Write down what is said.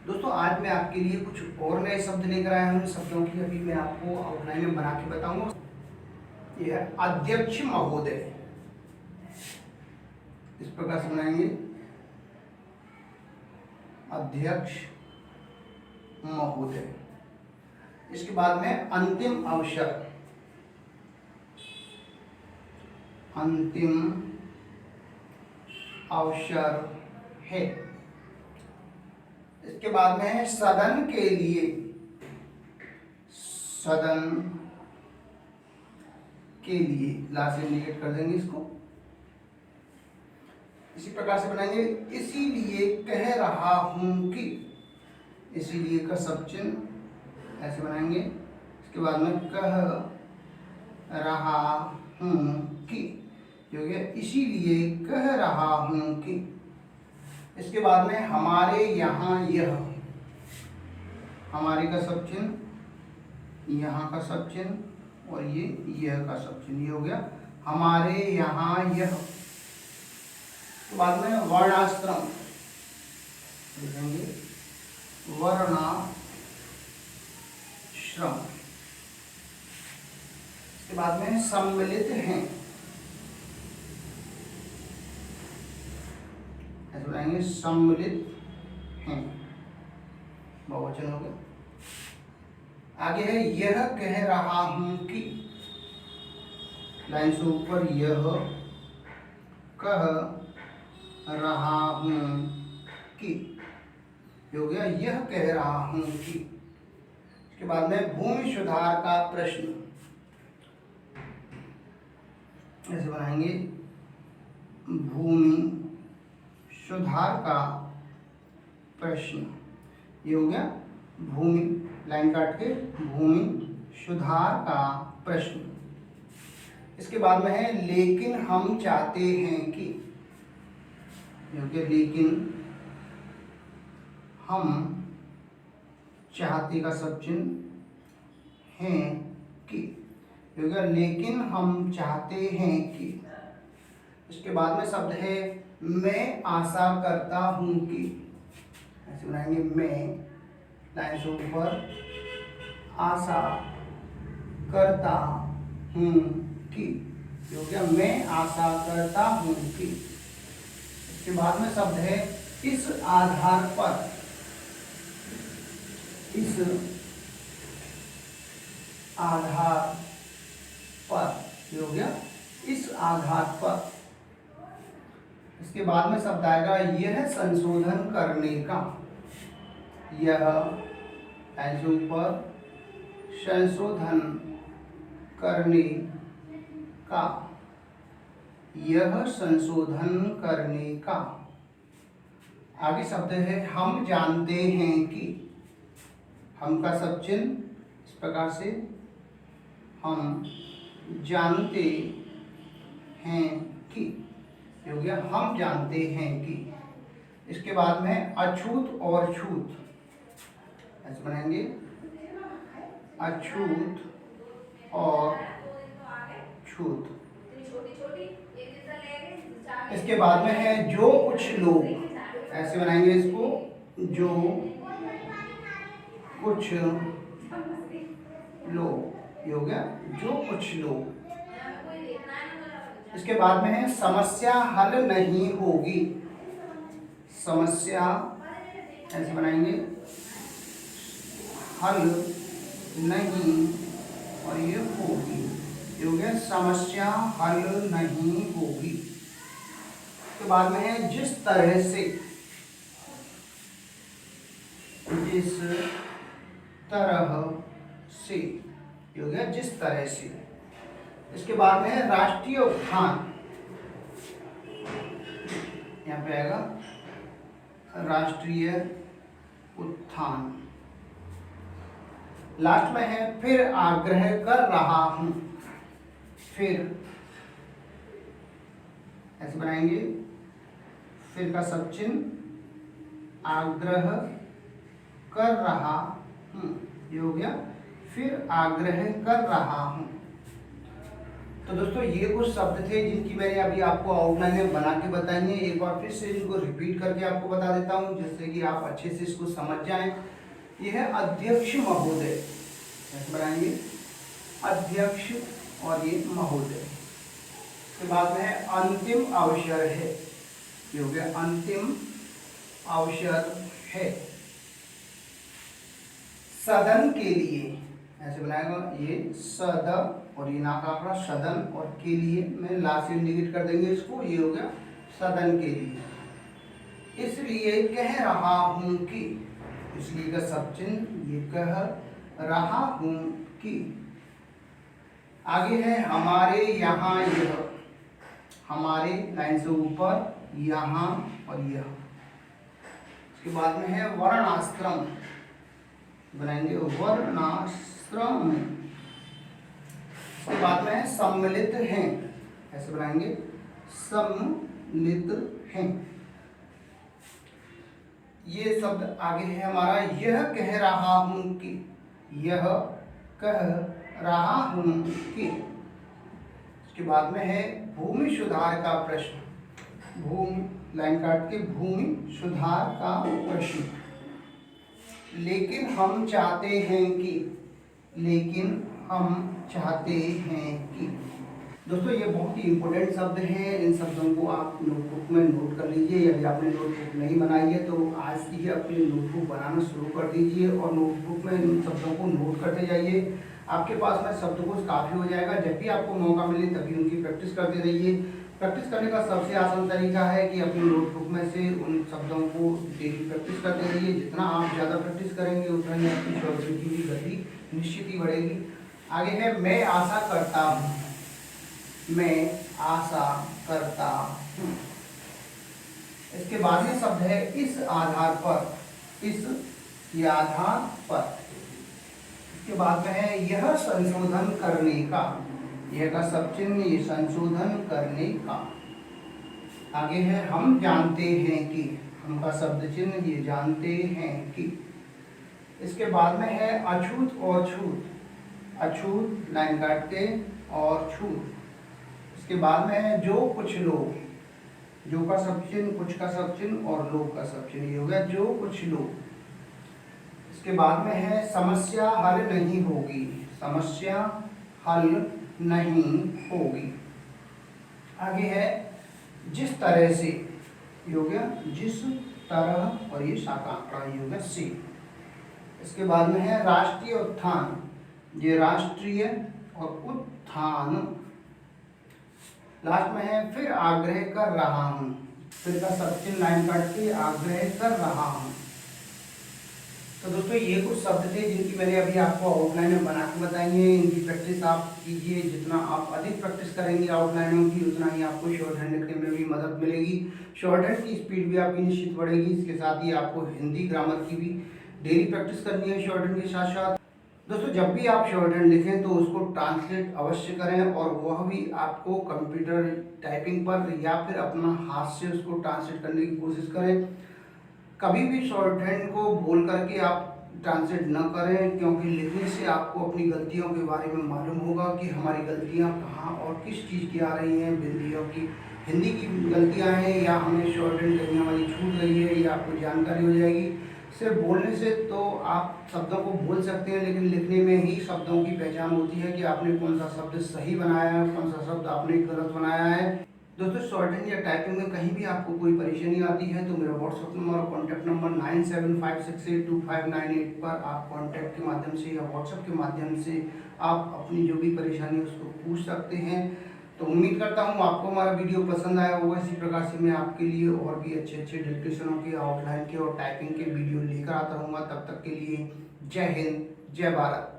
दोस्तों आज मैं आपके लिए कुछ और नए शब्द लेकर आया हूँ। शब्दों की अभी मैं आपको आउटलाइन में बना के बताऊंगा। यह है अध्यक्ष महोदय। इस प्रकार से बनाएंगे, अध्यक्ष महोदय। इसके बाद में अंतिम अवसर, अंतिम अवसर है। इसके बाद में है सदन के लिए, सदन के लिए। लास्ट में इंडिकेट कर देंगे इसको। इसी प्रकार से बनाएंगे इसीलिए कह रहा हूं कि, इसीलिए का सब चिन्ह ऐसे बनाएंगे। इसके बाद में कह रहा हूं कि, हो गया इसीलिए कह रहा हूं कि। इसके बाद में हमारे यहाँ यह, हमारे का सब चिन्ह, यहाँ का सब चिन्ह और ये यह का सब चिन्ह, ये हो गया हमारे यहाँ यह। तो बाद में वर्णाश्रम लिखेंगे, वर्णाश्रम। इसके बाद में सम्मिलित हैं, ऐसे बनाएंगे सम्मिलित हैं, बहुवचन हो गया। आगे है यह कह रहा हूं कि, लाइन से ऊपर यह कह रहा हूं कि, हो गया यह कह रहा हूं कि। इसके बाद में भूमि सुधार का प्रश्न, ऐसे बनाएंगे भूमि सुधार का प्रश्न, ये हो गया भूमि, लाइन काट के भूमि सुधार का प्रश्न। इसके बाद में है लेकिन हम चाहते हैं कि, लेकिन हम चाहते का सब चिन्ह हैं कि, लेकिन हम चाहते हैं कि। इसके बाद में शब्द है मैं आशा करता हूं कि, ऐसे बनाएंगे मैं, लाइन से ऊपर आशा करता हूं कि, हो गया मैं आशा करता हूं कि। इसके बाद में शब्द है इस आधार पर, इस आधार पर, हो गया इस आधार पर। इसके बाद में शब्द आएगा यह संशोधन करने का, यह ऐसे ऊपर संशोधन करने का, यह संशोधन करने का। आगे शब्द है हम जानते हैं कि, हम का सब चिन्ह इस प्रकार से, हम जानते हैं कि, हो गया हम जानते हैं कि। इसके बाद में अछूत और छूत, ऐसे बनाएंगे अछूत और छूत। इसके बाद में है जो कुछ लोग, ऐसे बनाएंगे इसको, जो कुछ लोग, ये हो गया जो कुछ लोग। इसके बाद में है समस्या हल नहीं होगी, समस्या ऐसे बनाएंगे हल नहीं और ये होगी, ये हो गया समस्या हल नहीं होगी। इसके बाद में है जिस तरह से, जिस तरह से, ये हो गया जिस तरह से। इसके बाद में है राष्ट्रीय उत्थान, यहाँ पे आएगा राष्ट्रीय उत्थान। लास्ट में है फिर आग्रह कर रहा हूं, फिर ऐसे बनाएंगे, फिर का सब चिन्ह आग्रह कर रहा हूं, ये हो गया फिर आग्रह कर रहा हूं। तो दोस्तों ये कुछ शब्द थे जिनकी मैंने अभी आपको आउटलाइन में बना के बताई है। एक बार फिर से इनको रिपीट करके आपको बता देता हूँ जिससे कि आप अच्छे से इसको समझ जाएं। यह है अध्यक्ष महोदय, ऐसे बनाएंगे अध्यक्ष और ये महोदय। इसके बाद में है अंतिम अवसर है, ये हो गया अंतिम अवसर है। सदन के लिए ऐसे बनाएगा, ये सद और ये ना का आंकड़ा सदन और के लिए मैं ला से इंडिकेट कर देंगे इसको, ये हो गया सदन के लिए। इसलिए कह रहा हूं कि, इसलिए का सब चिन्ह, ये कह रहा हूं कि। आगे है हमारे यहाँ यह, हमारे लाइन से ऊपर यहाँ और यह। इसके बाद में है वर्णाश्रम, बनाएंगे वर्णाश्रम। इसके बाद में है सम्मिलित हैं, ऐसे बनाएंगे सम्मिलित हैं। ये शब्द आगे है हमारा यह कह रहा हूं कि, यह कह रहा हूं कि। इसके बाद में है भूमि सुधार का प्रश्न, भूमि लाइन काट के भूमि सुधार का प्रश्न। लेकिन हम चाहते हैं कि, लेकिन हम चाहते हैं कि। दोस्तों ये बहुत ही इंपॉर्टेंट शब्द हैं, इन शब्दों को आप नोटबुक में नोट कर लीजिए। यदि आपने नोटबुक नहीं बनाई है तो आज ही अपनी नोटबुक बनाना शुरू कर दीजिए और नोटबुक में इन शब्दों को नोट करते जाइए। आपके पास में शब्दकोश काफ़ी हो जाएगा। जब भी आपको मौका मिले तभी उनकी प्रैक्टिस करते रहिए। प्रैक्टिस करने का सबसे आसान तरीका है कि अपनी नोटबुक में से उन शब्दों को डेली प्रैक्टिस करते रहिए। जितना आप ज़्यादा प्रैक्टिस करेंगे उतना ही आपकी शब्दों की भी गति निश्चित ही बढ़ेगी। आगे है मैं आशा करता हूँ, मैं आशा करता हूँ। इसके बाद में शब्द है इस आधार पर, इस ये आधार पर। इसके बाद में है यह संशोधन करने का, यह का सब चिन्ह, ये संशोधन करने का। आगे है हम जानते हैं कि, हम का शब्द चिन्ह, ये जानते हैं कि। इसके बाद में है अछूत और छूत, अछूत लाइन काट के और छूत। इसके बाद में है जो कुछ लोग, जो का सब चिन्ह, कुछ का सब चिन्ह और लोग का सब चिन्ह, ये हो गया जो कुछ लोग। इसके बाद में है समस्या हल नहीं होगी, समस्या हल नहीं होगी। आगे है जिस तरह से, ये हो गया जिस तरह और ये शाखा आंकड़ा, ये हो गया सी। इसके बाद में है राष्ट्रीय उत्थान, ये राष्ट्रीय और उत्थान। लास्ट में है फिर आग्रह कर रहा हूँ, फिर का सब चिन्ह लाइन काट के आग्रह कर रहा हूँ। तो दोस्तों ये कुछ शब्द थे जिनकी मैंने अभी आपको आउटलाइन में बना के बताई है। इनकी प्रैक्टिस आप कीजिए। जितना आप अधिक प्रैक्टिस करेंगे आउटलाइनों की उतना ही आपको शॉर्ट हैंड लिखने में भी मदद मिलेगी। शॉर्ट हैंड की स्पीड भी आपकी निश्चित बढ़ेगी। इसके साथ ही आपको हिंदी ग्रामर की भी डेली प्रैक्टिस करनी है शॉर्ट हैंड के साथ साथ। दोस्तों जब भी आप शॉर्ट हैंड लिखें तो उसको ट्रांसलेट अवश्य करें और वह भी आपको कंप्यूटर टाइपिंग पर या फिर अपना हाथ से उसको ट्रांसलेट करने की कोशिश करें। कभी भी शॉर्ट हैंड को बोल करके आप ट्रांसलेट न करें, क्योंकि लिखने से आपको अपनी गलतियों के बारे में मालूम होगा कि हमारी गलतियां कहाँ और किस चीज़ की आ रही हैं। बिंदियों की, हिंदी की गलतियां हैं या हमें शॉर्ट हैंड करने वाली छूट रही है, या आपको जानकारी हो जाएगी। सिर्फ बोलने से तो आप शब्दों को बोल सकते हैं, लेकिन लिखने में ही शब्दों की पहचान होती है कि आपने कौन सा शब्द सही बनाया है, कौन सा शब्द आपने गलत बनाया है। दोस्तों शॉर्ट हैंड या टाइपिंग में कहीं भी आपको कोई परेशानी आती है तो मेरा व्हाट्सअप नंबर और कॉन्टैक्ट नंबर 9756825598 पर आप कॉन्टैक्ट के माध्यम से या व्हाट्सएप के माध्यम से आप अपनी जो भी परेशानी है उसको पूछ सकते हैं। तो उम्मीद करता हूँ आपको हमारा वीडियो पसंद आया होगा। इसी प्रकार से मैं आपके लिए और भी अच्छे अच्छे डिस्क्रिप्शनों के, आउटलाइन के और टाइपिंग के वीडियो लेकर आता रहूँगा। तब तक के लिए जय हिंद, जय भारत।